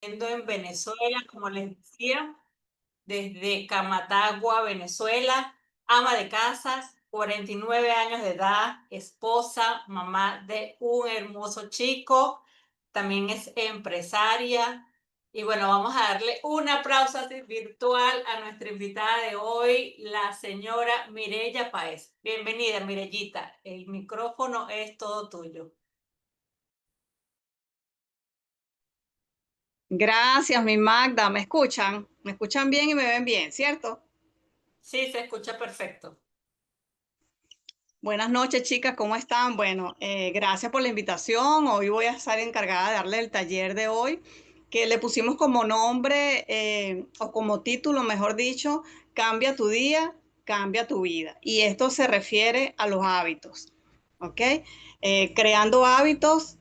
En Venezuela, como les decía, desde Camatagua, Venezuela, ama de casas, 49 años de edad, esposa, mamá de un hermoso chico, también es empresaria. Y bueno, vamos a darle un aplauso así virtual a nuestra invitada de hoy, la señora Mireya Páez. Bienvenida, Mirellita. El micrófono es todo tuyo. Gracias, mi Magda. ¿Me escuchan? ¿Me escuchan bien y me ven bien, cierto? Sí, se escucha perfecto. Buenas noches, chicas, ¿cómo están? Bueno, gracias por la invitación. Hoy voy a estar encargada de darle el taller de hoy, que le pusimos como nombre, o como título, mejor dicho, Cambia tu día, cambia tu vida. Y esto se refiere a los hábitos, ¿ok? Creando hábitos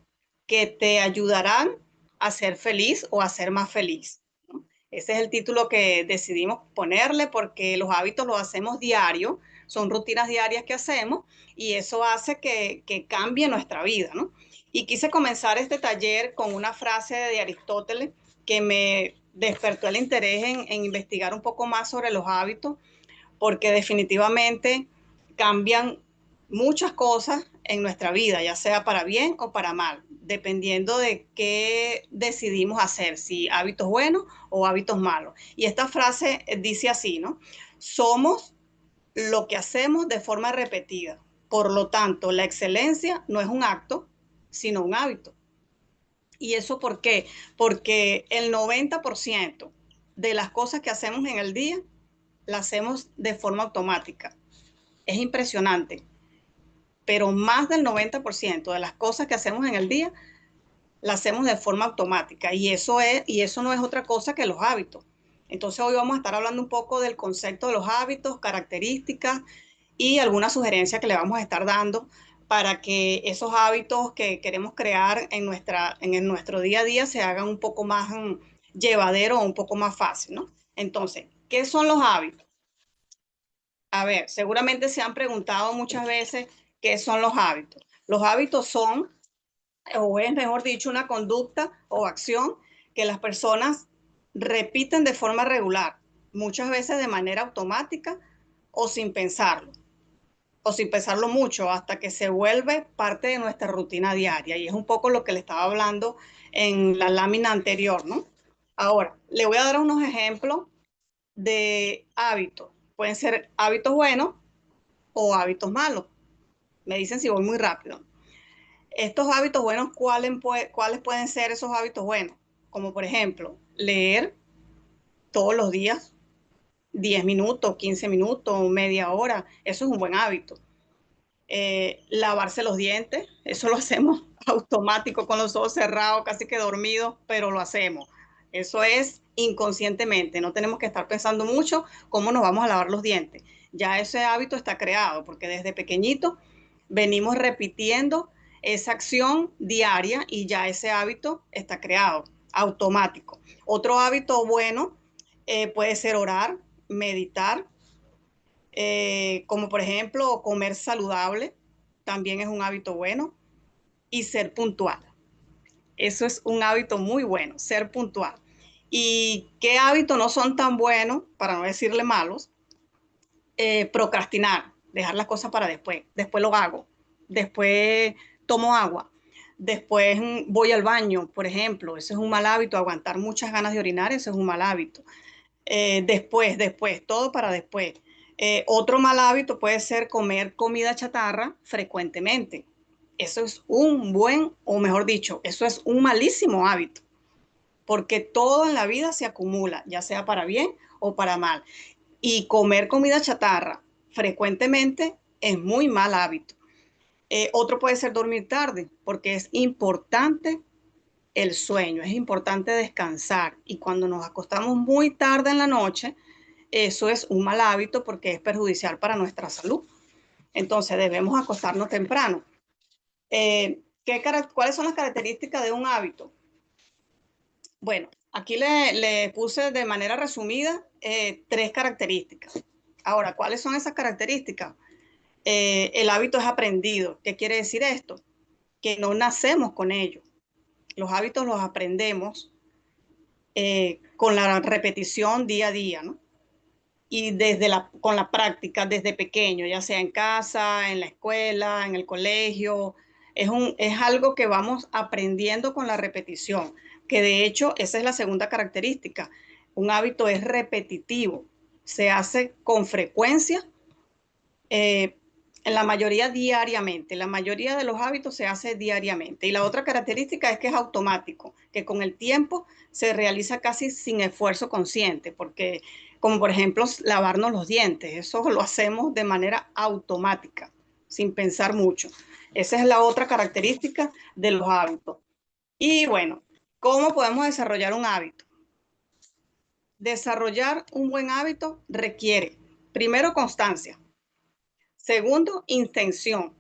que te ayudarán a ser feliz o a ser más feliz, ¿no? Ese es el título que decidimos ponerle porque los hábitos los hacemos diario, son rutinas diarias que hacemos y eso hace que cambie nuestra vida, ¿no? Y quise comenzar este taller con una frase de Aristóteles que me despertó el interés en investigar un poco más sobre los hábitos, porque definitivamente cambian muchas cosas en nuestra vida, ya sea para bien o para mal, dependiendo de qué decidimos hacer, si hábitos buenos o hábitos malos. Y esta frase dice así, ¿no? Somos lo que hacemos de forma repetida. Por lo tanto, la excelencia no es un acto, sino un hábito. ¿Y eso por qué? Porque el 90% de las cosas que hacemos en el día las hacemos de forma automática. Es impresionante, pero más del 90% de las cosas que hacemos en el día las hacemos de forma automática y eso no es otra cosa que los hábitos. Entonces hoy vamos a estar hablando un poco del concepto de los hábitos, características y algunas sugerencias que le vamos a estar dando para que esos hábitos que queremos crear en nuestro día a día se hagan un poco más llevadero o un poco más fácil, ¿no? Entonces, ¿qué son los hábitos? A ver, seguramente se han preguntado muchas veces qué son los hábitos. Los hábitos son, o es mejor dicho, una conducta o acción que las personas repiten de forma regular, muchas veces de manera automática o sin pensarlo, o sin pensarlo mucho, hasta que se vuelve parte de nuestra rutina diaria. Y es un poco lo que le estaba hablando en la lámina anterior, ¿no? Ahora, le voy a dar unos ejemplos de hábitos. Pueden ser hábitos buenos o hábitos malos. Me dicen si voy muy rápido. Estos hábitos buenos, ¿cuáles pueden ser esos hábitos buenos? Como por ejemplo, leer todos los días, 10 minutos, 15 minutos, media hora. Eso es un buen hábito. Lavarse los dientes, eso lo hacemos automático con los ojos cerrados, casi que dormidos, pero lo hacemos. Eso es inconscientemente, no tenemos que estar pensando mucho cómo nos vamos a lavar los dientes. Ya ese hábito está creado, porque desde pequeñito venimos repitiendo esa acción diaria y ya ese hábito está creado, automático. Otro hábito bueno puede ser orar, meditar, como por ejemplo comer saludable, también es un hábito bueno, y ser puntual. Eso es un hábito muy bueno, ser puntual. ¿Y qué hábitos no son tan buenos, para no decirle malos? Procrastinar, dejar las cosas para después. Después lo hago, después tomo agua, después voy al baño, por ejemplo. Ese es un mal hábito, aguantar muchas ganas de orinar, ese es un mal hábito. Después, todo para después. Otro mal hábito puede ser comer comida chatarra frecuentemente. Eso es un buen, o mejor dicho, eso es un malísimo hábito, porque todo en la vida se acumula, ya sea para bien o para mal. Y comer comida chatarra frecuentemente es muy mal hábito. Otro puede ser dormir tarde, porque es importante el sueño, es importante descansar. Y cuando nos acostamos muy tarde en la noche, eso es un mal hábito porque es perjudicial para nuestra salud. Entonces debemos acostarnos temprano. ¿Cuáles son las características de un hábito? Bueno, aquí le puse de manera resumida tres características. Ahora, ¿cuáles son esas características? El hábito es aprendido. ¿Qué quiere decir esto? Que no nacemos con ello. Los hábitos los aprendemos con la repetición día a día, ¿no? Y con la práctica desde pequeño, ya sea en casa, en la escuela, en el colegio. Es algo que vamos aprendiendo con la repetición, que de hecho esa es la segunda característica. Un hábito es repetitivo, se hace con frecuencia, eh, en la mayoría diariamente. La mayoría de los hábitos se hace diariamente. Y la otra característica es que es automático, que con el tiempo se realiza casi sin esfuerzo consciente, porque como por ejemplo lavarnos los dientes, eso lo hacemos de manera automática, sin pensar mucho. Esa es la otra característica de los hábitos. Y bueno, ¿cómo podemos desarrollar un hábito? Desarrollar un buen hábito requiere, primero, constancia. Segundo, intención.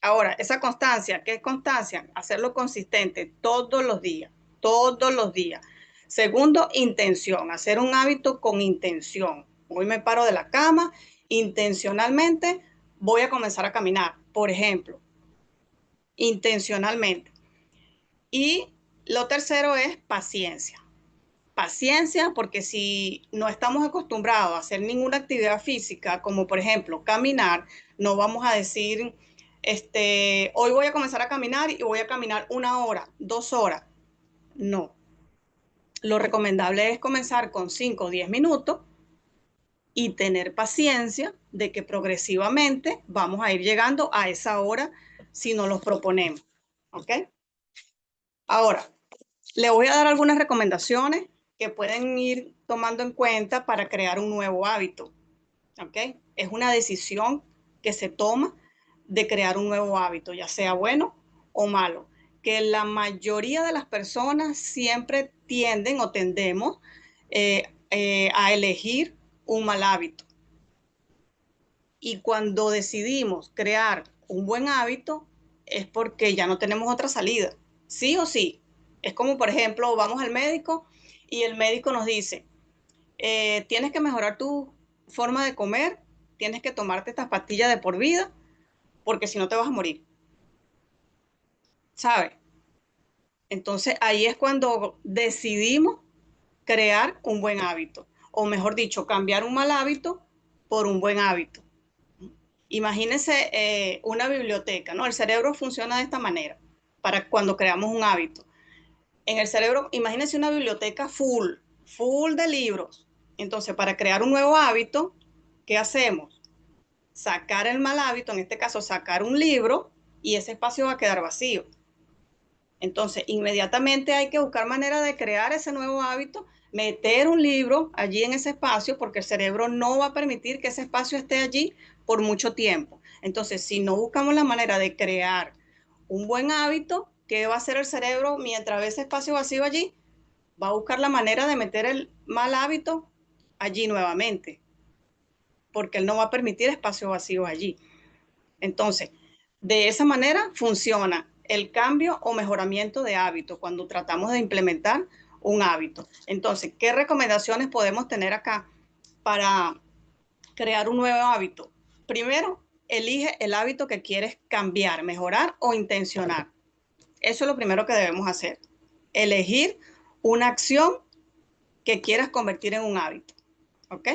Ahora, esa constancia, ¿qué es constancia? Hacerlo consistente todos los días, todos los días. Segundo, intención, hacer un hábito con intención. Hoy me paro de la cama, intencionalmente voy a comenzar a caminar, por ejemplo, intencionalmente. Y lo tercero es paciencia. Paciencia, porque si no estamos acostumbrados a hacer ninguna actividad física, como por ejemplo caminar, no vamos a decir, hoy voy a comenzar a caminar y voy a caminar 1 hora, 2 horas. No. Lo recomendable es comenzar con 5 o 10 minutos y tener paciencia de que progresivamente vamos a ir llegando a esa hora si nos lo proponemos. ¿Ok? Ahora, le voy a dar algunas recomendaciones que pueden ir tomando en cuenta para crear un nuevo hábito. ¿Ok? Es una decisión que se toma de crear un nuevo hábito, ya sea bueno o malo, que la mayoría de las personas siempre tienden o tendemos a elegir un mal hábito. Y cuando decidimos crear un buen hábito es porque ya no tenemos otra salida, sí o sí. Es como, por ejemplo, vamos al médico y el médico nos dice, tienes que mejorar tu forma de comer, tienes que tomarte estas pastillas de por vida, porque si no te vas a morir, ¿sabes? Entonces ahí es cuando decidimos crear un buen hábito, o mejor dicho, cambiar un mal hábito por un buen hábito. Imagínense una biblioteca, ¿no? El cerebro funciona de esta manera para cuando creamos un hábito. En el cerebro, imagínense una biblioteca full, full de libros. Entonces, para crear un nuevo hábito, ¿qué hacemos? Sacar el mal hábito, en este caso, sacar un libro y ese espacio va a quedar vacío. Entonces, inmediatamente hay que buscar manera de crear ese nuevo hábito, meter un libro allí en ese espacio, porque el cerebro no va a permitir que ese espacio esté allí por mucho tiempo. Entonces, si no buscamos la manera de crear un buen hábito, ¿qué va a hacer el cerebro mientras ve ese espacio vacío allí? Va a buscar la manera de meter el mal hábito allí nuevamente, porque él no va a permitir espacio vacío allí. Entonces, de esa manera funciona el cambio o mejoramiento de hábito cuando tratamos de implementar un hábito. Entonces, ¿qué recomendaciones podemos tener acá para crear un nuevo hábito? Primero, elige el hábito que quieres cambiar, mejorar o intencionar. Eso es lo primero que debemos hacer. Elegir una acción que quieras convertir en un hábito. ¿Ok?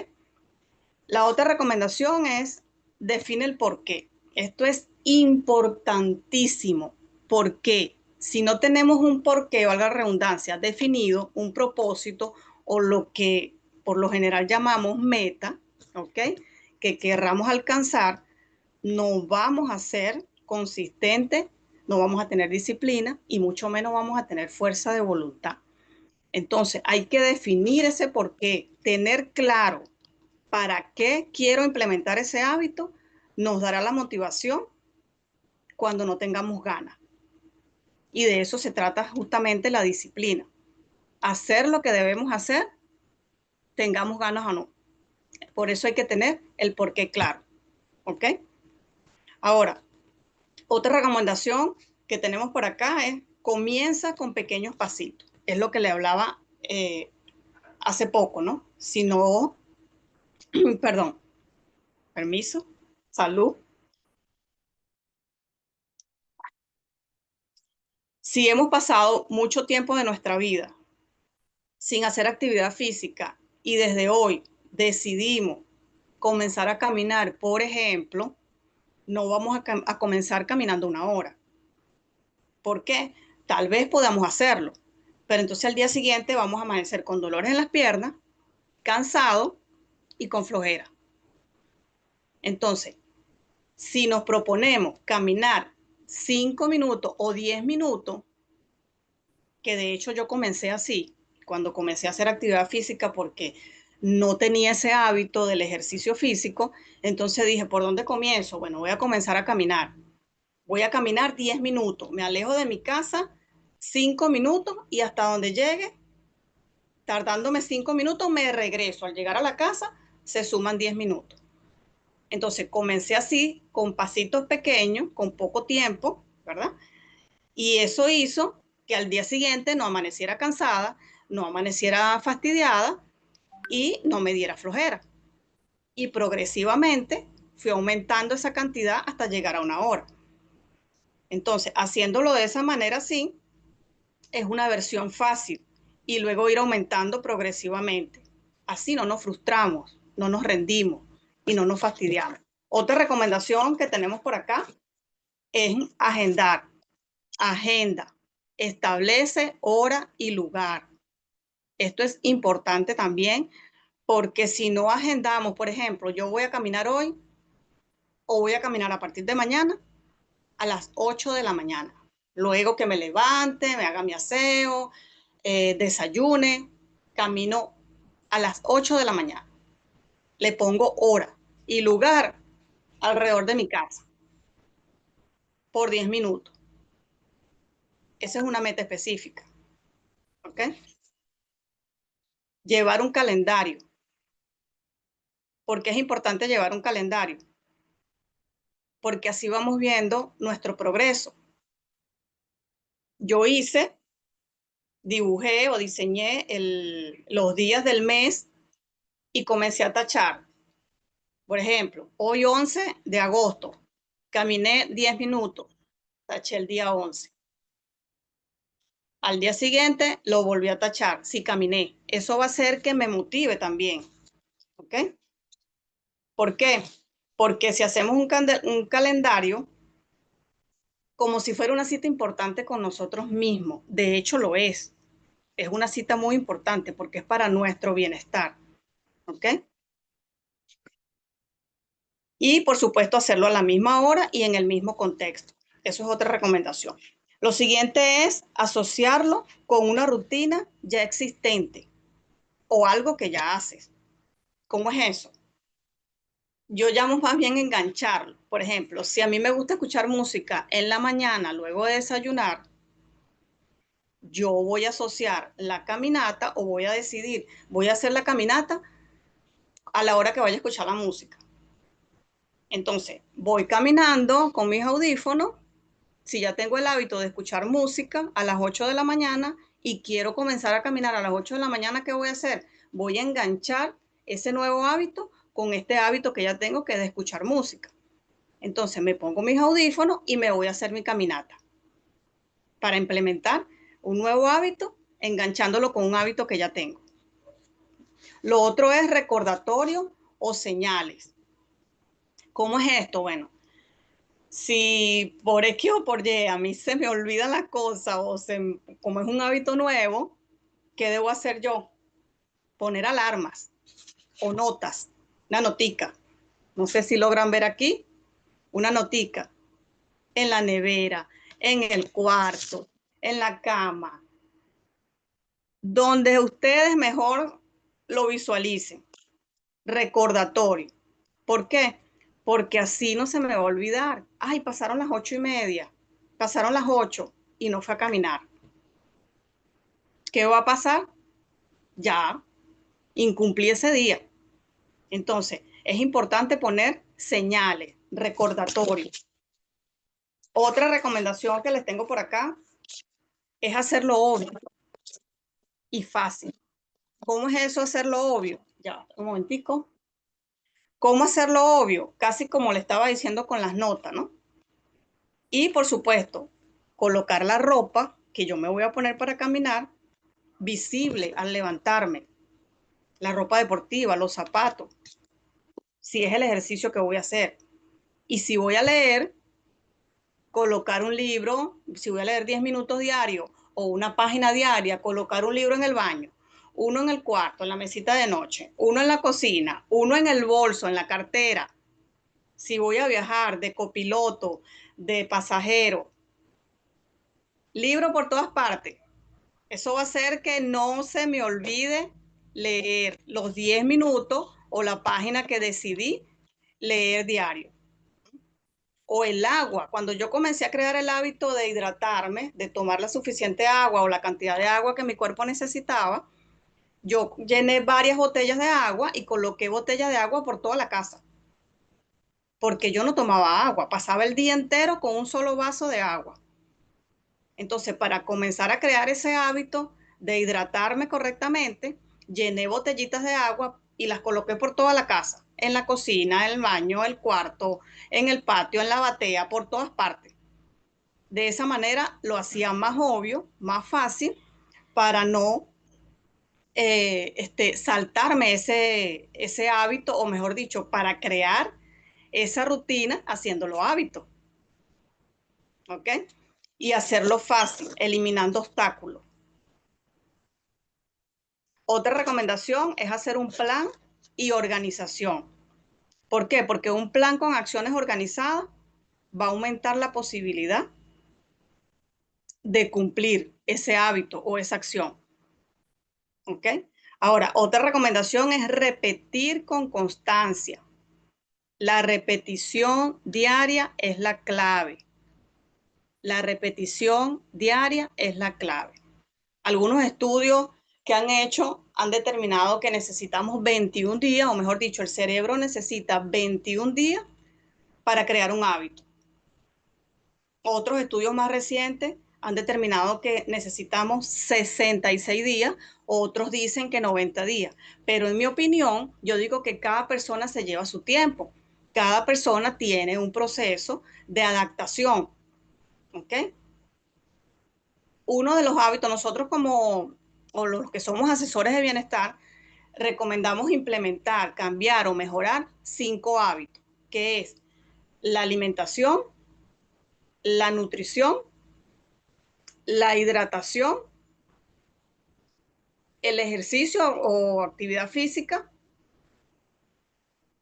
La otra recomendación es define el por qué. Esto es importantísimo. ¿Por qué? Si no tenemos un porqué, valga la redundancia, definido, un propósito o lo que por lo general llamamos meta, ¿ok? Que querramos alcanzar, no vamos a ser consistentes, no vamos a tener disciplina y mucho menos vamos a tener fuerza de voluntad. Entonces, hay que definir ese porqué, tener claro para qué quiero implementar ese hábito, nos dará la motivación cuando no tengamos ganas. Y de eso se trata justamente la disciplina. Hacer lo que debemos hacer, tengamos ganas o no. Por eso hay que tener el porqué claro. ¿Ok? Ahora, otra recomendación que tenemos por acá es comienza con pequeños pasitos. Es lo que le hablaba hace poco, ¿no? Si no, perdón, permiso, salud. Si hemos pasado mucho tiempo de nuestra vida sin hacer actividad física y desde hoy decidimos comenzar a caminar, por ejemplo, no vamos a comenzar caminando 1 hora. ¿Por qué? Tal vez podamos hacerlo, pero entonces al día siguiente vamos a amanecer con dolores en las piernas, cansado y con flojera. Entonces, si nos proponemos caminar 5 minutos o 10 minutos, que de hecho yo comencé así, cuando comencé a hacer actividad física porque no tenía ese hábito del ejercicio físico, entonces dije, ¿por dónde comienzo? Bueno, voy a comenzar a caminar. Voy a caminar 10 minutos, me alejo de mi casa 5 minutos y hasta donde llegue, tardándome 5 minutos, me regreso. Al llegar a la casa, se suman 10 minutos. Entonces comencé así, con pasitos pequeños, con poco tiempo, ¿verdad? Y eso hizo que al día siguiente no amaneciera cansada, no amaneciera fastidiada y no me diera flojera. Y progresivamente fui aumentando esa cantidad hasta llegar a 1 hora. Entonces, haciéndolo de esa manera, sí, es una versión fácil y luego ir aumentando progresivamente. Así no nos frustramos, no nos rendimos y no nos fastidiamos. Otra recomendación que tenemos por acá es agendar. Agenda. Establece hora y lugar. Esto es importante también porque si no agendamos, por ejemplo, yo voy a caminar hoy o voy a caminar a partir de mañana a las 8 de la mañana. Luego que me levante, me haga mi aseo, desayune, camino a las 8 de la mañana. Le pongo hora y lugar alrededor de mi casa por 10 minutos. Esa es una meta específica. ¿Ok? Llevar un calendario. ¿Por qué es importante llevar un calendario? Porque así vamos viendo nuestro progreso. Yo dibujé o diseñé los días del mes y comencé a tachar. Por ejemplo, hoy 11 de agosto, caminé 10 minutos, taché el día 11. Al día siguiente lo volví a tachar, sí caminé. Eso va a hacer que me motive también. ¿Ok? ¿Por qué? Porque si hacemos un calendario, como si fuera una cita importante con nosotros mismos, de hecho lo es. Es una cita muy importante porque es para nuestro bienestar. ¿Ok? Y por supuesto hacerlo a la misma hora y en el mismo contexto. Eso es otra recomendación. Lo siguiente es asociarlo con una rutina ya existente o algo que ya haces. ¿Cómo es eso? Yo llamo más bien engancharlo. Por ejemplo, si a mí me gusta escuchar música en la mañana luego de desayunar, yo voy a asociar la caminata o voy a decidir, voy a hacer la caminata a la hora que vaya a escuchar la música. Entonces, voy caminando con mis audífonos. Si ya tengo el hábito de escuchar música a las 8 de la mañana y quiero comenzar a caminar a las 8 de la mañana, ¿qué voy a hacer? Voy a enganchar ese nuevo hábito con este hábito que ya tengo, que es de escuchar música. Entonces me pongo mis audífonos y me voy a hacer mi caminata para implementar un nuevo hábito, enganchándolo con un hábito que ya tengo. Lo otro es recordatorio o señales. ¿Cómo es esto? Bueno, si por X o por Y a mí se me olvida la cosa como es un hábito nuevo, ¿qué debo hacer yo? Poner alarmas o notas, una notica. No sé si logran ver aquí, una notica en la nevera, en el cuarto, en la cama, donde ustedes mejor lo visualicen. Recordatorio. ¿Por qué? Porque así no se me va a olvidar. Ay, pasaron las 8:30, pasaron las 8 y no fue a caminar. ¿Qué va a pasar? Ya incumplí ese día. Entonces, es importante poner señales, recordatorios. Otra recomendación que les tengo por acá es hacerlo obvio y fácil. ¿Cómo es eso hacerlo obvio? Ya, un momentico. ¿Cómo hacerlo obvio? Casi como le estaba diciendo con las notas, ¿no? Y por supuesto, colocar la ropa que yo me voy a poner para caminar visible al levantarme, la ropa deportiva, los zapatos, si es el ejercicio que voy a hacer. Y si voy a leer, colocar un libro, si voy a leer 10 minutos diarios o una página diaria, colocar un libro en el baño, uno en el cuarto, en la mesita de noche, uno en la cocina, uno en el bolso, en la cartera. Si voy a viajar de copiloto, de pasajero, libro por todas partes. Eso va a hacer que no se me olvide leer los 10 minutos o la página que decidí leer diario. O el agua. Cuando yo comencé a crear el hábito de hidratarme, de tomar la suficiente agua o la cantidad de agua que mi cuerpo necesitaba, yo llené varias botellas de agua y coloqué botellas de agua por toda la casa. Porque yo no tomaba agua, pasaba el día entero con un solo vaso de agua. Entonces, para comenzar a crear ese hábito de hidratarme correctamente, llené botellitas de agua y las coloqué por toda la casa, en la cocina, en el baño, el cuarto, en el patio, en la batea, por todas partes. De esa manera lo hacía más obvio, más fácil, para no saltarme ese hábito, o mejor dicho, para crear esa rutina haciéndolo hábito. ¿Ok? Y hacerlo fácil, eliminando obstáculos. Otra recomendación es hacer un plan y organización. ¿Por qué? Porque un plan con acciones organizadas va a aumentar la posibilidad de cumplir ese hábito o esa acción. ¿Ok? Ahora, otra recomendación es repetir con constancia. La repetición diaria es la clave. La repetición diaria es la clave. Algunos estudios que han hecho han determinado que necesitamos 21 días, o mejor dicho, el cerebro necesita 21 días para crear un hábito. Otros estudios más recientes han determinado que necesitamos 66 días, otros dicen que 90 días. Pero en mi opinión, yo digo que cada persona se lleva su tiempo. Cada persona tiene un proceso de adaptación. ¿Ok? Uno de los hábitos, nosotros como, o los que somos asesores de bienestar, recomendamos implementar, cambiar o mejorar 5 hábitos, que es la alimentación, la nutrición, la hidratación, el ejercicio o actividad física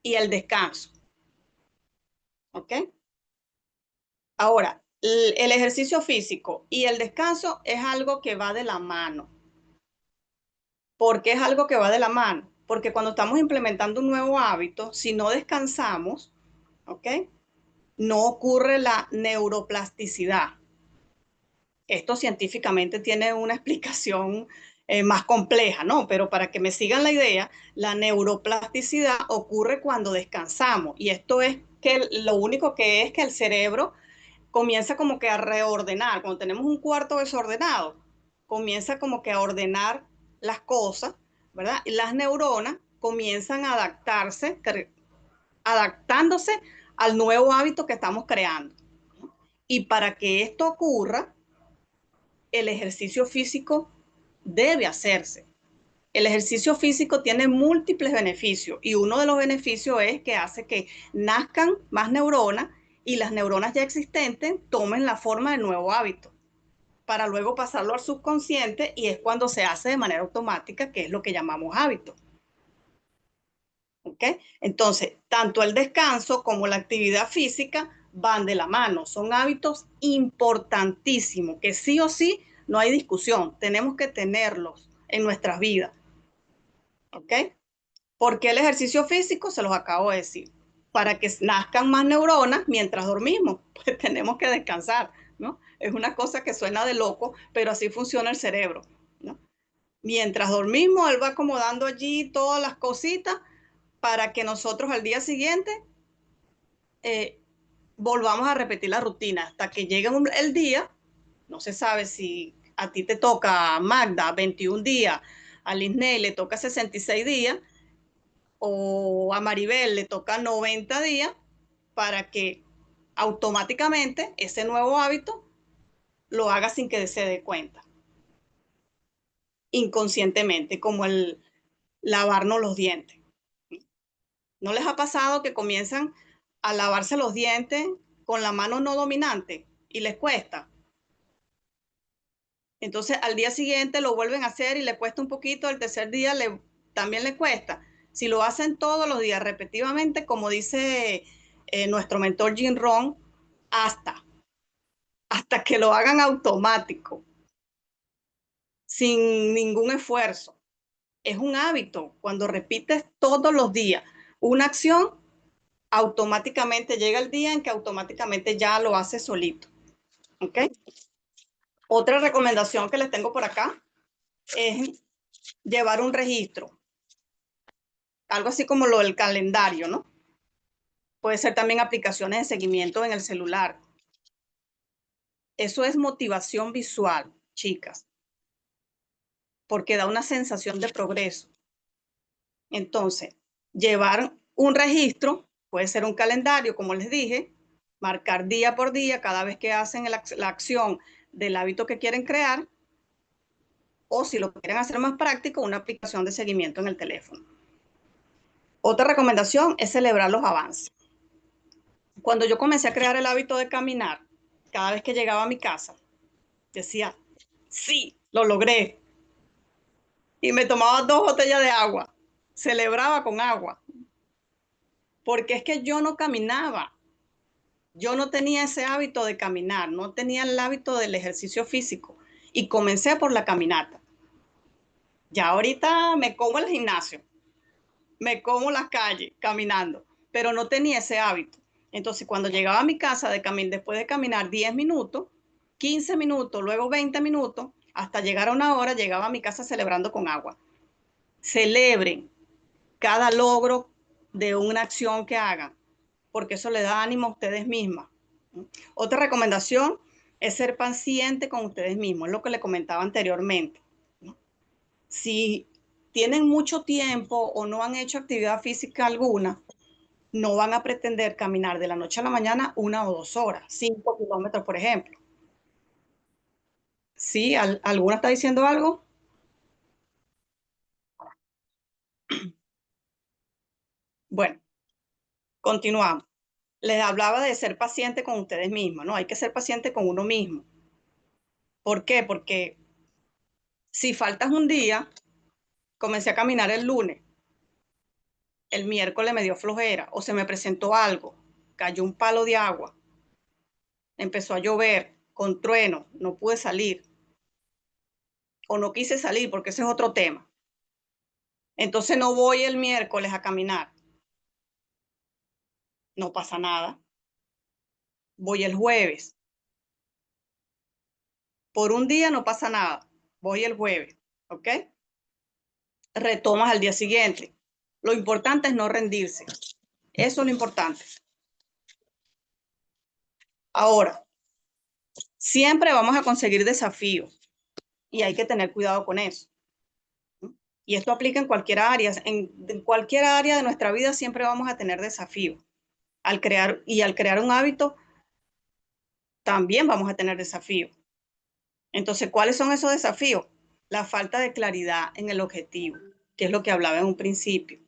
y el descanso. ¿Ok? Ahora, el ejercicio físico y el descanso es algo que va de la mano. ¿Por qué es algo que va de la mano? Porque cuando estamos implementando un nuevo hábito, si no descansamos, ¿ok? No ocurre la neuroplasticidad. Esto científicamente tiene una explicación más compleja, ¿no? Pero para que me sigan la idea, la neuroplasticidad ocurre cuando descansamos. Y esto es que lo único que es que el cerebro comienza como que a reordenar. Cuando tenemos un cuarto desordenado, comienza como que a ordenar las cosas, ¿verdad? Y las neuronas comienzan a adaptarse, adaptándose al nuevo hábito que estamos creando. Y para que esto ocurra, el ejercicio físico debe hacerse. El ejercicio físico tiene múltiples beneficios y uno de los beneficios es que hace que nazcan más neuronas y las neuronas ya existentes tomen la forma del nuevo hábito para luego pasarlo al subconsciente y es cuando se hace de manera automática, que es lo que llamamos hábito. ¿Ok? Entonces, tanto el descanso como la actividad física van de la mano. Son hábitos importantísimos que sí o sí no hay discusión. Tenemos que tenerlos en nuestras vidas. ¿Ok? ¿Por qué el ejercicio físico? Se los acabo de decir. Para que nazcan más neuronas mientras dormimos, pues tenemos que descansar, ¿no? Es una cosa que suena de loco, pero así funciona el cerebro, ¿no? Mientras dormimos, él va acomodando allí todas las cositas para que nosotros al día siguiente eh, volvamos a repetir la rutina hasta que llegue el día. No se sabe si a ti te toca, Magda, 21 días, a Lisney le toca 66 días o a Maribel le toca 90 días para que automáticamente ese nuevo hábito lo haga sin que se dé cuenta. inconscientemente, como el lavarnos los dientes. ¿No les ha pasado que comienzan a lavarse los dientes con la mano no dominante y les cuesta? Entonces al día siguiente lo vuelven a hacer y le cuesta un poquito, el tercer día también le cuesta. Si lo hacen todos los días repetitivamente, como dice nuestro mentor Jim Rohn, hasta que lo hagan automático, sin ningún esfuerzo. Es un hábito. Cuando repites todos los días una acción, automáticamente llega el día en que automáticamente ya lo hace solito. ¿Ok? Otra recomendación que les tengo por acá es llevar un registro, algo así como lo del calendario, ¿no? Puede ser también aplicaciones de seguimiento en el celular. Eso es motivación visual, chicas, porque da una sensación de progreso. Entonces, llevar un registro, puede ser un calendario, como les dije, marcar día por día cada vez que hacen la acción del hábito que quieren crear, o si lo quieren hacer más práctico, una aplicación de seguimiento en el teléfono. Otra recomendación es celebrar los avances. Cuando yo comencé a crear el hábito de caminar, cada vez que llegaba a mi casa, decía, sí, lo logré. Y me tomaba 2 botellas de agua, celebraba con agua, porque es que yo no caminaba. Yo no tenía ese hábito de caminar, no tenía el hábito del ejercicio físico y comencé por la caminata. Ya ahorita me como el gimnasio, me como las calles caminando, pero no tenía ese hábito. Entonces, cuando llegaba a mi casa después de caminar 10 minutos, 15 minutos, luego 20 minutos, hasta llegar a una hora, llegaba a mi casa celebrando con agua. Celebren cada logro de una acción que hagan, porque eso le da ánimo a ustedes mismas. Otra recomendación es ser paciente con ustedes mismos, es lo que le comentaba anteriormente. Si tienen mucho tiempo o no han hecho actividad física alguna, no van a pretender caminar de la noche a la mañana 1 o 2 horas, 5 kilómetros, por ejemplo. ¿Sí? ¿Alguna está diciendo algo? Bueno, continuamos. Les hablaba de ser paciente con ustedes mismos, ¿no? Hay que ser paciente con uno mismo. ¿Por qué? Porque si faltas un día, comencé a caminar el lunes, el miércoles me dio flojera o se me presentó algo, cayó un palo de agua, empezó a llover con trueno, no pude salir o no quise salir porque ese es otro tema. Entonces no voy el miércoles a caminar, no pasa nada. Voy el jueves. Por un día no pasa nada. Voy el jueves, ¿ok? Retomas al día siguiente. Lo importante es no rendirse. Eso es lo importante. Ahora, siempre vamos a conseguir desafíos y hay que tener cuidado con eso. Y esto aplica en cualquier área. En cualquier área de nuestra vida siempre vamos a tener desafíos. Al crear un hábito, también vamos a tener desafíos. Entonces, ¿cuáles son esos desafíos? La falta de claridad en el objetivo, que es lo que hablaba en un principio.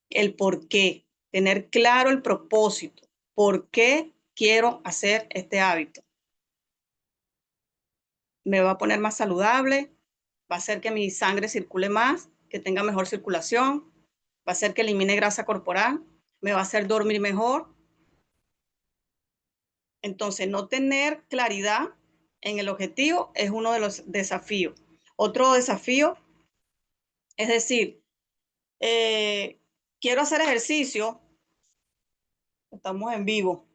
El por qué, tener claro el propósito. ¿Por qué quiero hacer este hábito? Me va a poner más saludable, va a hacer que mi sangre circule más, que tenga mejor circulación, va a hacer que elimine grasa corporal, me va a hacer dormir mejor. Entonces, no tener claridad en el objetivo es uno de los desafíos. Otro desafío es decir, quiero hacer ejercicio, estamos en vivo,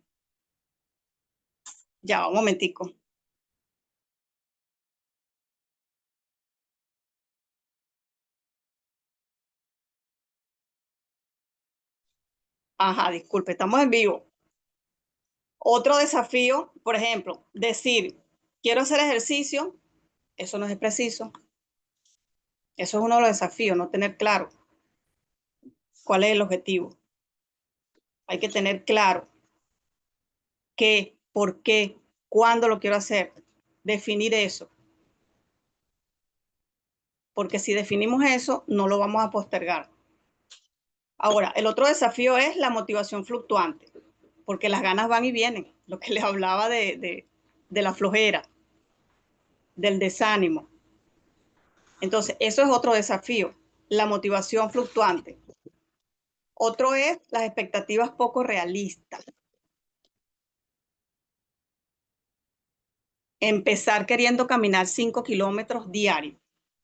ya, un momentico. Ajá, disculpe, estamos en vivo. Otro desafío, por ejemplo, decir, quiero hacer ejercicio, eso no es preciso. Eso es uno de los desafíos, no tener claro cuál es el objetivo. Hay que tener claro qué, por qué, cuándo lo quiero hacer, definir eso. porque si definimos eso, no lo vamos a postergar. Ahora, el otro desafío es la motivación fluctuante, porque las ganas van y vienen, lo que les hablaba de la flojera, del desánimo. Entonces, eso es otro desafío, la motivación fluctuante. Otro es las expectativas poco realistas. Empezar queriendo caminar 5 kilómetros diarios.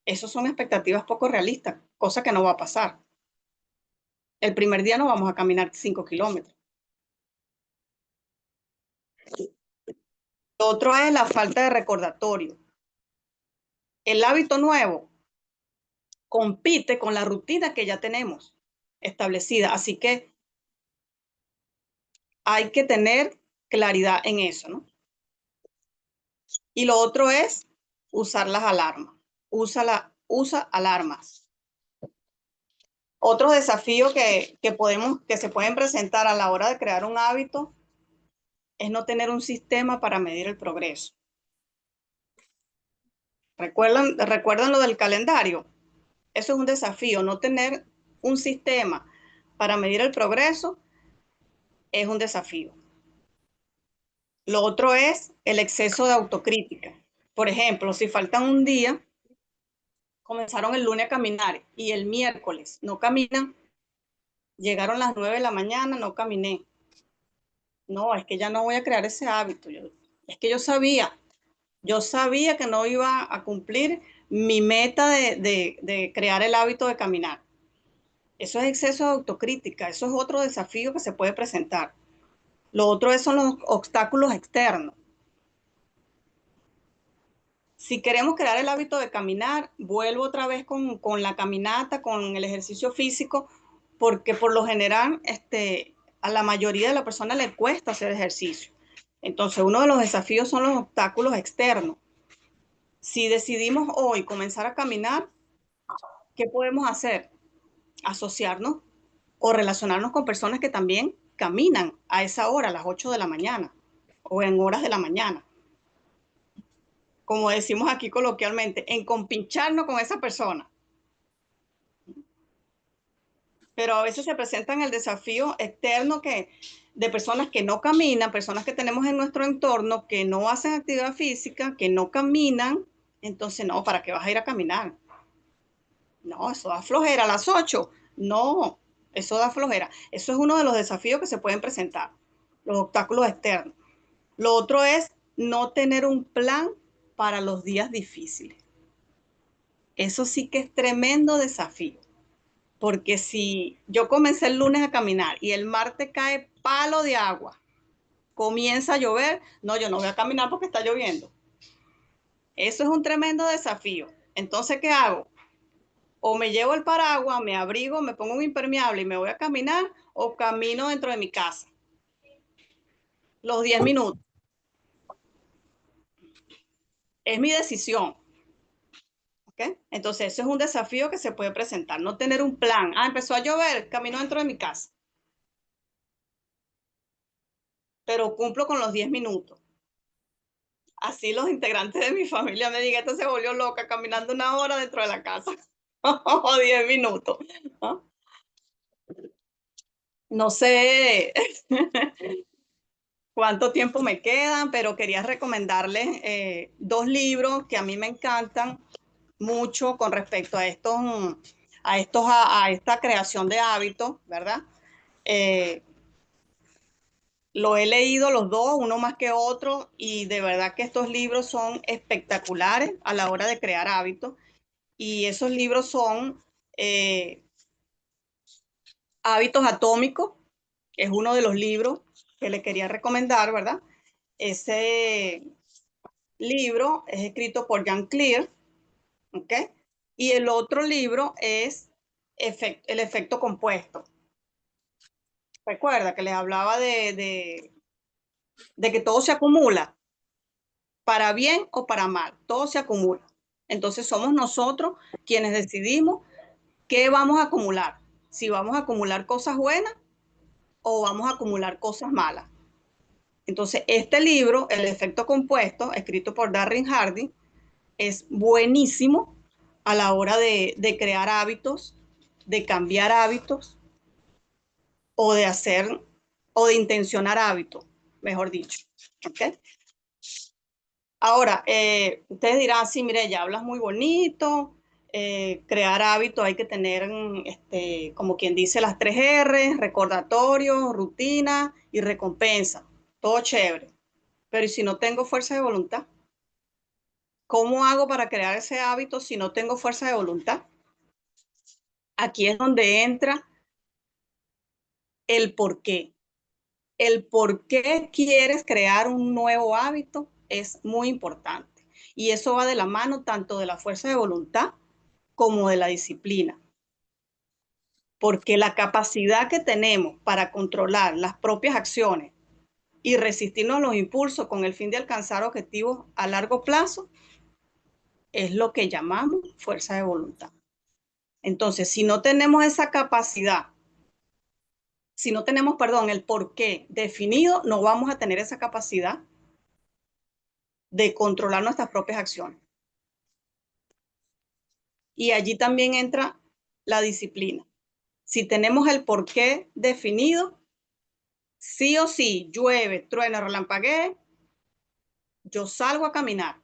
Esas son expectativas poco realistas, cosa que no va a pasar. El primer día no vamos a caminar 5 kilómetros. Lo otro es la falta de recordatorio. El hábito nuevo compite con la rutina que ya tenemos establecida, así que hay que tener claridad en eso, ¿no? Y lo otro es usar las alarmas. Usa alarmas. Otro desafío que se pueden presentar a la hora de crear un hábito es no tener un sistema para medir el progreso. ¿Recuerdan lo del calendario? Eso es un desafío, no tener un sistema para medir el progreso es un desafío. Lo otro es el exceso de autocrítica. Por ejemplo, si faltan un día, comenzaron el lunes a caminar y el miércoles no caminan, llegaron las 9 de la mañana, no caminé. No, es que ya no voy a crear ese hábito. Es que yo sabía que no iba a cumplir mi meta de crear el hábito de caminar. Eso es exceso de autocrítica, eso es otro desafío que se puede presentar. Lo otro son los obstáculos externos. Si queremos crear el hábito de caminar, vuelvo otra vez con la caminata, con el ejercicio físico, porque por lo general a la mayoría de la persona le cuesta hacer ejercicio. Entonces, uno de los desafíos son los obstáculos externos. Si decidimos hoy comenzar a caminar, ¿qué podemos hacer? Asociarnos o relacionarnos con personas que también caminan a esa hora, a las 8 de la mañana o en horas de la mañana. Como decimos aquí coloquialmente, en compincharnos con esa persona. Pero a veces se presentan el desafío externo de personas que no caminan, personas que tenemos en nuestro entorno, que no hacen actividad física, que no caminan. Entonces, no, ¿para qué vas a ir a caminar? No, eso da flojera a las 8. No, eso da flojera. Eso es uno de los desafíos que se pueden presentar, los obstáculos externos. Lo otro es no tener un plan para los días difíciles. Eso sí que es tremendo desafío, porque si yo comencé el lunes a caminar y el martes cae palo de agua, comienza a llover, no, yo no voy a caminar porque está lloviendo. Eso es un tremendo desafío. Entonces, ¿qué hago? O me llevo el paraguas, me abrigo, me pongo un impermeable y me voy a caminar, o camino dentro de mi casa. Los 10 minutos. Es mi decisión. ¿Okay? Entonces, eso es un desafío que se puede presentar. No tener un plan. Ah, empezó a llover, camino dentro de mi casa. Pero cumplo con los 10 minutos. Así los integrantes de mi familia me digan, esto se volvió loca caminando una hora dentro de la casa. O 10 minutos. ¿No? No sé cuánto tiempo me quedan, pero quería recomendarles dos libros que a mí me encantan mucho con respecto a esta creación de hábitos, ¿verdad? Lo he leído los dos, uno más que otro, y de verdad que estos libros son espectaculares a la hora de crear hábitos. Y esos libros son Hábitos Atómicos, que es uno de los libros que le quería recomendar, ¿verdad? Ese libro es escrito por Jan Clear, ¿ok? Y el otro libro es El efecto compuesto. Recuerda que les hablaba de que todo se acumula, para bien o para mal, todo se acumula. Entonces somos nosotros quienes decidimos qué vamos a acumular, si vamos a acumular cosas buenas o vamos a acumular cosas malas. Entonces este libro, El efecto compuesto, escrito por Darren Hardy, es buenísimo a la hora de crear hábitos, de cambiar hábitos o de hacer o de intencionar hábitos, mejor dicho. ¿Okay? Ahora, ustedes dirán, sí, mire, ya hablas muy bonito, crear hábitos hay que tener, como quien dice, las 3 R, recordatorio, rutina y recompensa. Todo chévere. Pero ¿y si no tengo fuerza de voluntad? ¿Cómo hago para crear ese hábito si no tengo fuerza de voluntad? Aquí es donde entra el por qué. El por qué quieres crear un nuevo hábito es muy importante. Y eso va de la mano tanto de la fuerza de voluntad como de la disciplina. Porque la capacidad que tenemos para controlar las propias acciones y resistirnos a los impulsos con el fin de alcanzar objetivos a largo plazo es lo que llamamos fuerza de voluntad. Entonces, si no tenemos esa capacidad, si no tenemos, perdón, el porqué definido, no vamos a tener esa capacidad de controlar nuestras propias acciones. Y allí también entra la disciplina. Si tenemos el porqué definido, sí o sí, llueve, truena, relampaguee, yo salgo a caminar.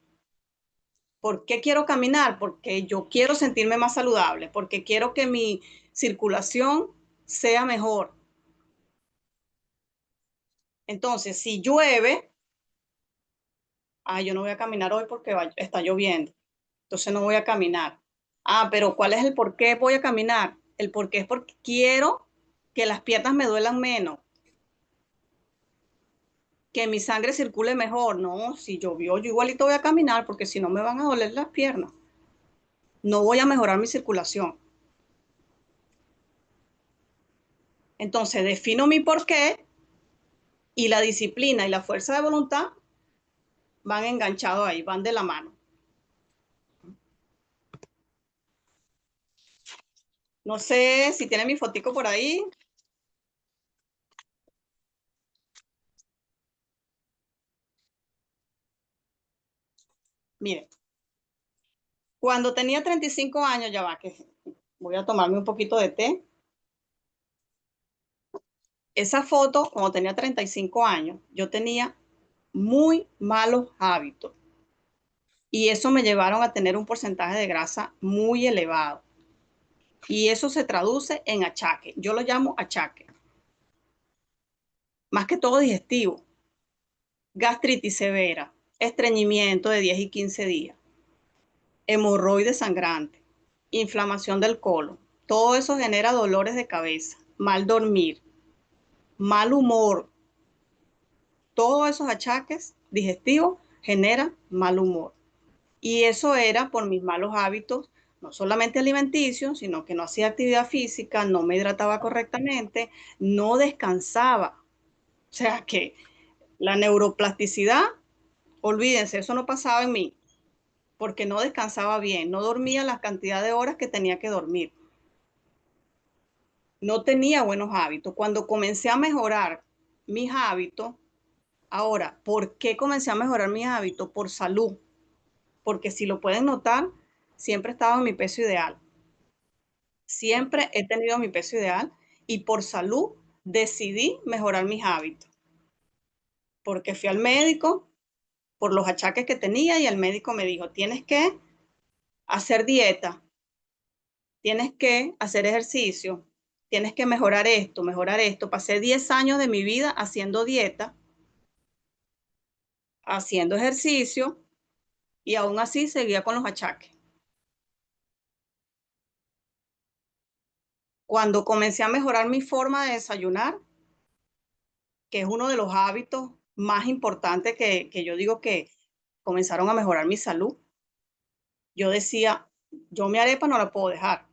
¿Por qué quiero caminar? Porque yo quiero sentirme más saludable, porque quiero que mi circulación sea mejor. Entonces, si llueve, yo no voy a caminar hoy porque está lloviendo. Entonces no voy a caminar. Pero ¿cuál es el por qué voy a caminar? El por qué es porque quiero que las piernas me duelan menos, que mi sangre circule mejor. No, si llovió, yo igualito voy a caminar porque si no me van a doler las piernas. No voy a mejorar mi circulación. Entonces defino mi por qué y la disciplina y la fuerza de voluntad van enganchados ahí, van de la mano. No sé si tiene mi fotico por ahí. Miren, cuando tenía 35 años, ya va, que voy a tomarme un poquito de té. Esa foto, cuando tenía 35 años, yo tenía muy malos hábitos y eso me llevaron a tener un porcentaje de grasa muy elevado. Y eso se traduce en achaque. Yo lo llamo achaque. Más que todo digestivo. Gastritis severa, estreñimiento de 10 y 15 días, hemorroides sangrante, inflamación del colon. Todo eso genera dolores de cabeza, mal dormir, mal humor. Todos esos achaques digestivos generan mal humor. Y eso era por mis malos hábitos, no solamente alimenticios, sino que no hacía actividad física, no me hidrataba correctamente, no descansaba. O sea que la neuroplasticidad, olvídense, eso no pasaba en mí, porque no descansaba bien, no dormía la cantidad de horas que tenía que dormir. No tenía buenos hábitos. Cuando comencé a mejorar mis hábitos, ahora, ¿por qué comencé a mejorar mis hábitos? Por salud. Porque si lo pueden notar, siempre he estado en mi peso ideal. Siempre he tenido mi peso ideal y por salud decidí mejorar mis hábitos. Porque fui al médico por los achaques que tenía y el médico me dijo, tienes que hacer dieta, tienes que hacer ejercicio, tienes que mejorar esto, mejorar esto. Pasé 10 años de mi vida haciendo dieta, haciendo ejercicio y aún así seguía con los achaques. Cuando comencé a mejorar mi forma de desayunar, que es uno de los hábitos más importantes que yo digo que comenzaron a mejorar mi salud, yo decía, yo mi arepa no la puedo dejar.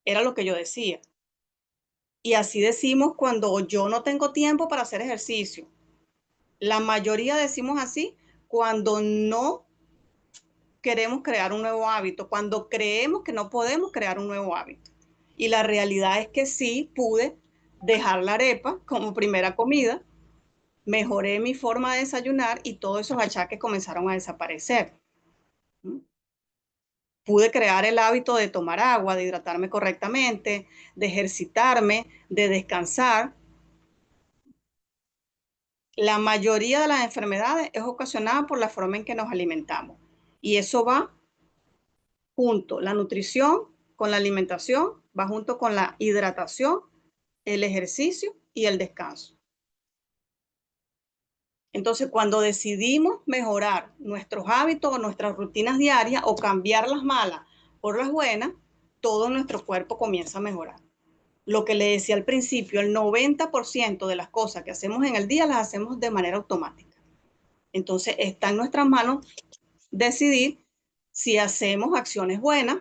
Era lo que yo decía. Y así decimos cuando yo no tengo tiempo para hacer ejercicio. La mayoría decimos así cuando no queremos crear un nuevo hábito, cuando creemos que no podemos crear un nuevo hábito. Y la realidad es que sí pude dejar la arepa como primera comida, mejoré mi forma de desayunar y todos esos achaques comenzaron a desaparecer. pude crear el hábito de tomar agua, de hidratarme correctamente, de ejercitarme, de descansar. La mayoría de las enfermedades es ocasionada por la forma en que nos alimentamos. Y eso va junto, la nutrición con la alimentación, va junto con la hidratación, el ejercicio y el descanso. Entonces, cuando decidimos mejorar nuestros hábitos o nuestras rutinas diarias o cambiar las malas por las buenas, todo nuestro cuerpo comienza a mejorar. Lo que le decía al principio, el 90% de las cosas que hacemos en el día las hacemos de manera automática. Entonces, está en nuestras manos decidir si hacemos acciones buenas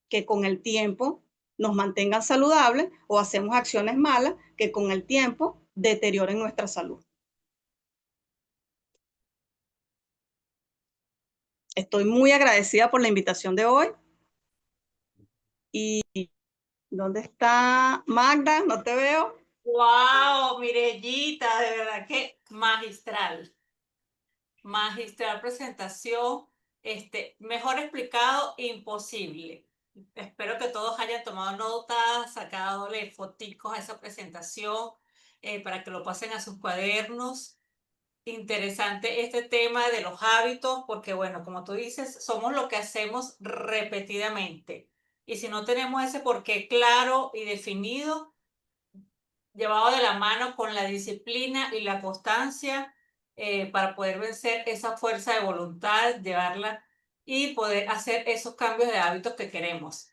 que con el tiempo nos mantengan saludables o hacemos acciones malas que con el tiempo deterioren nuestra salud. Estoy muy agradecida por la invitación de hoy. ¿Y dónde está Magda? No te veo. Wow, Mirellita, de verdad que magistral. Magistral presentación, mejor explicado, imposible. Espero que todos hayan tomado notas, sacadole foticos a esa presentación para que lo pasen a sus cuadernos. Interesante este tema de los hábitos, porque bueno, como tú dices, somos lo que hacemos repetidamente. Y si no tenemos ese porqué claro y definido, llevado de la mano con la disciplina y la constancia para poder vencer esa fuerza de voluntad, llevarla y poder hacer esos cambios de hábitos que queremos.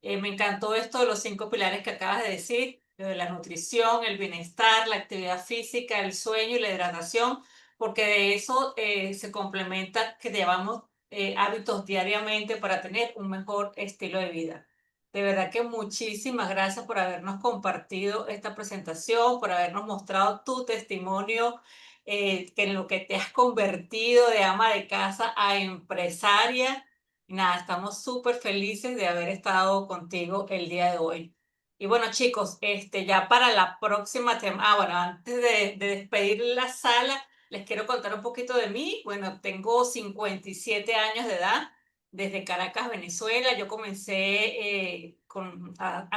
Me encantó esto de los 5 pilares que acabas de decir, lo de la nutrición, el bienestar, la actividad física, el sueño y la hidratación, porque de eso se complementa que llevamos hábitos diariamente para tener un mejor estilo de vida. De verdad que muchísimas gracias por habernos compartido esta presentación, por habernos mostrado tu testimonio, que en lo que te has convertido de ama de casa a empresaria. Y nada, estamos súper felices de haber estado contigo el día de hoy. Y bueno, chicos, ya para la próxima bueno, antes de despedir la sala, les quiero contar un poquito de mí. Bueno, tengo 57 años de edad desde Caracas, Venezuela. Yo comencé a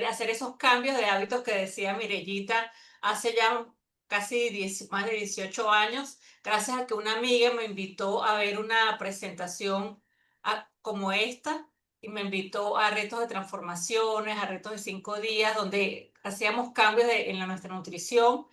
hacer esos cambios de hábitos que decía Mirellita hace ya casi más de 18 años, gracias a que una amiga me invitó a ver una presentación como esta y me invitó a retos de transformaciones, a retos de 5 días, donde hacíamos cambios en nuestra nutrición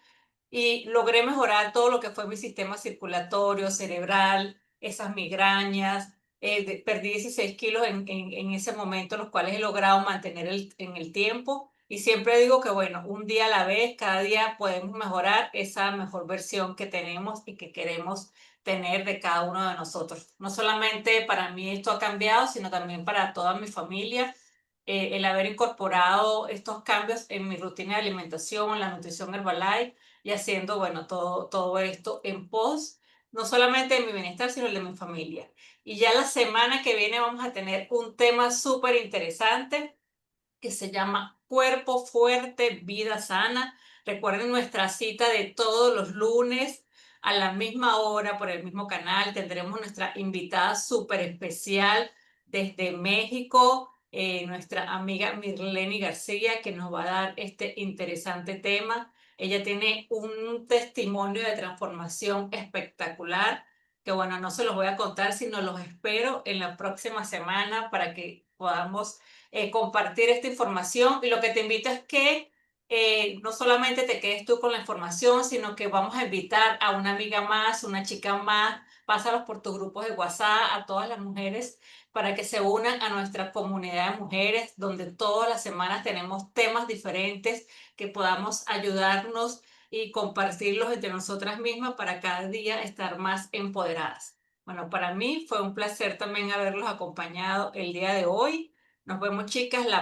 y logré mejorar todo lo que fue mi sistema circulatorio, cerebral, esas migrañas. Perdí 16 kilos en ese momento, los cuales he logrado mantener en el tiempo. Y siempre digo que, bueno, un día a la vez, cada día podemos mejorar esa mejor versión que tenemos y que queremos tener de cada uno de nosotros. No solamente para mí esto ha cambiado, sino también para toda mi familia. El haber incorporado estos cambios en mi rutina de alimentación, la nutrición Herbalife, y haciendo, bueno, todo esto en pos, no solamente de mi bienestar, sino el de mi familia. Y ya la semana que viene vamos a tener un tema súper interesante que se llama Cuerpo Fuerte, Vida Sana. Recuerden nuestra cita de todos los lunes a la misma hora por el mismo canal. Tendremos nuestra invitada súper especial desde México, nuestra amiga Mirleni García, que nos va a dar este interesante tema. Ella tiene un testimonio de transformación espectacular, que bueno, no se los voy a contar, sino los espero en la próxima semana para que podamos compartir esta información. Y lo que te invito es que no solamente te quedes tú con la información, sino que vamos a invitar a una amiga más, una chica más, pásalos por tus grupos de WhatsApp a todas las mujeres para que se unan a nuestra comunidad de mujeres, donde todas las semanas tenemos temas diferentes que podamos ayudarnos y compartirlos entre nosotras mismas para cada día estar más empoderadas. Bueno, para mí fue un placer también haberlos acompañado el día de hoy. Nos vemos, chicas, la